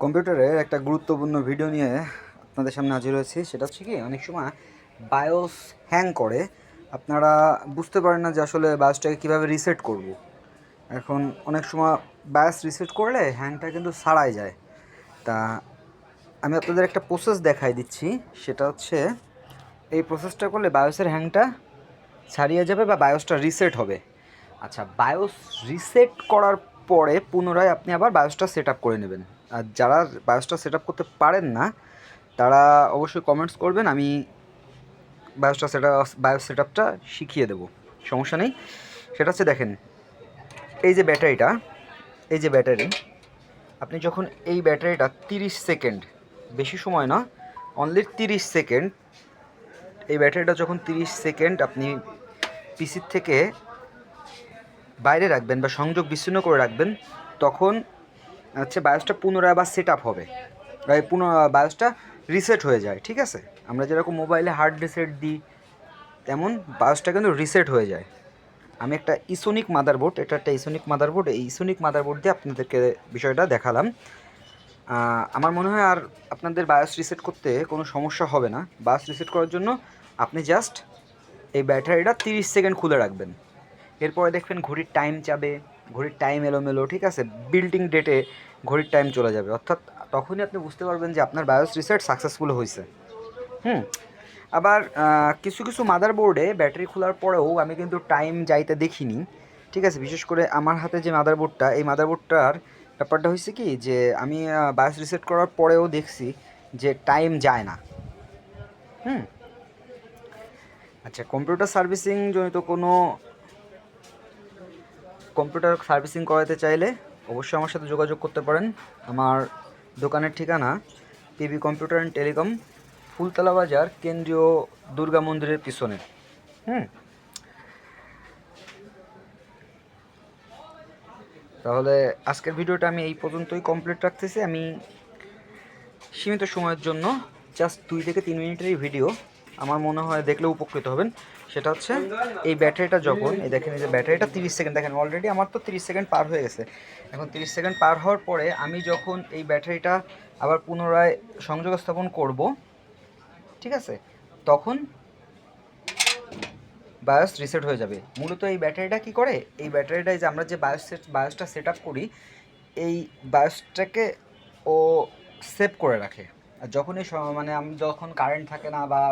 কম্পিউটারের একটা গুরুত্বপূর্ণ ভিডিও নিয়ে আপনাদের সামনে হাজির হয়েছি। সেটা হচ্ছে কি, অনেক সময় বায়োস হ্যাং করে, আপনারা বুঝতে পারেন না যে আসলে বায়োসটাকে কীভাবে রিসেট করব। এখন অনেক সময় বায়োস রিসেট করলে হ্যাংটা কিন্তু ছাড়াই যায়। তা আমি আপনাদের একটা প্রসেস দেখাই দিচ্ছি। সেটা হচ্ছে, এই প্রসেসটা করলে বায়োসের হ্যাংটা ছাড়িয়ে যাবে বা বায়োসটা রিসেট হবে। আচ্ছা, বায়োস রিসেট করার পরে পুনরায় আপনি আবার বায়োসটা সেট আপ করে নেবেন। আর যারা বায়োসটা সেট আপ করতে পারেন না, তারা অবশ্যই কমেন্টস করবেন, আমি বায়োস সেট আপটা শিখিয়ে দেবো, সমস্যা নেই। সেটা হচ্ছে, দেখেন, এই যে ব্যাটারিটা, এই যে ব্যাটারি, আপনি যখন এই ব্যাটারিটা 30 সেকেন্ড, বেশি সময় না, অনলি 30 সেকেন্ড, এই ব্যাটারিটা যখন 30 সেকেন্ড আপনি পিসির থেকে বাইরে রাখবেন বা সংযোগ বিচ্ছিন্ন করে রাখবেন, তখন হচ্ছে বায়োসটা পুনরায় আবার সেট আপ হবে, বায়োসটা রিসেট হয়ে যায়। ঠিক আছে, আমরা যেরকম মোবাইলে হার্ড রিসেট দিই, তেমন বায়োসটা কিন্তু রিসেট হয়ে যায়। আমি একটা ইসোনিক মাদারবোর্ড, এটা একটা ইসোনিক মাদারবোর্ড, এই ইসোনিক মাদারবোর্ড দিয়ে আপনাদেরকে বিষয়টা দেখালাম। আমার মনে হয় আর আপনাদের বায়োস রিসেট করতে কোনো সমস্যা হবে না। বায়োস রিসেট করার জন্য আপনি জাস্ট এই ব্যাটারিটা 30 সেকেন্ড খুলে রাখবেন। এরপরে দেখবেন ঘড়ির টাইম যাবে, ঘড়ির টাইম এলোমেলো, ঠিক আছে, বিল্ডিং ডেটে ঘড়ির টাইম চলে যাবে, অর্থাৎ তখনই আপনি বুঝতে পারবেন যে আপনার বায়োস রিসেট সাকসেসফুল হয়েছে। আবার কিছু কিছু মাদারবোর্ডে ব্যাটারি খোলার পরেও আমি কিন্তু টাইম যাইতে দেখিনি। ঠিক আছে, বিশেষ করে আমার হাতে যে মাদারবোর্ডটা, এই মাদারবোর্ডটার ব্যাপারটা হয়েছে কি, যে আমি বায়োস রিসেট করার পরেও দেখছি যে টাইম যায় না। আচ্ছা, কম্পিউটার সার্ভিসিং জনিত কোনো কম্পিউটার সার্ভিসিং করাতে চাইলে অবশ্যই আমার সাথে যোগাযোগ করতে পারেন। আমার দোকানের ঠিকানা PB computer and telecom, Phultala বাজার, কেন্দ্রীয় দুর্গা মন্দিরের পিছনে। তাহলে আজকের ভিডিওটা আমি এই পর্যন্তই কমপ্লিট রাখতেছি। আমি সীমিত সময়ের জন্য জাস্ট 2 থেকে 3 মিনিটের ভিডিও, আমার মনে হয় দেখলে উপকৃত হবেন। সেটা হচ্ছে, এই ব্যাটারিটা যখন, এই দেখেন, এই যে ব্যাটারিটা 30 সেকেন্ড, দেখেন অলরেডি আমার তো 30 সেকেন্ড পার হয়ে গেছে। এখন 30 সেকেন্ড পার হওয়ার পরে আমি যখন এই ব্যাটারিটা আবার পুনরায় সংযোগ স্থাপন করব, ঠিক আছে, তখন বায়োস রিসেট হয়ে যাবে। মূলত এই ব্যাটারিটা কি করে, এই ব্যাটারিটাই যে আমরা যে বায়োসটা সেট আপ করি, এই বায়োসটাকে ও সেভ করে রাখে। আর যখনই মানে আমি যখন কারেন্ট থাকে না বা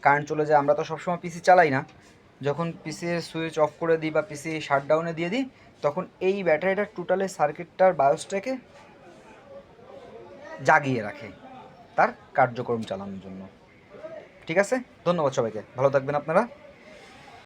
কারেন্ট চলে যায়, আমরা তো সবসময় পিসি চালাই না, যখন পিসির সুইচ অফ করে দিই বা পিসি শাটডাউনে দিয়ে দিই, তখন এই ব্যাটারিটা টোটালি সার্কিটটার বায়োসটাকে জাগিয়ে রাখে তার কার্যক্রম চালানোর জন্য। ঠিক আছে, ধন্যবাদ সবাইকে, ভালো থাকবেন আপনারা।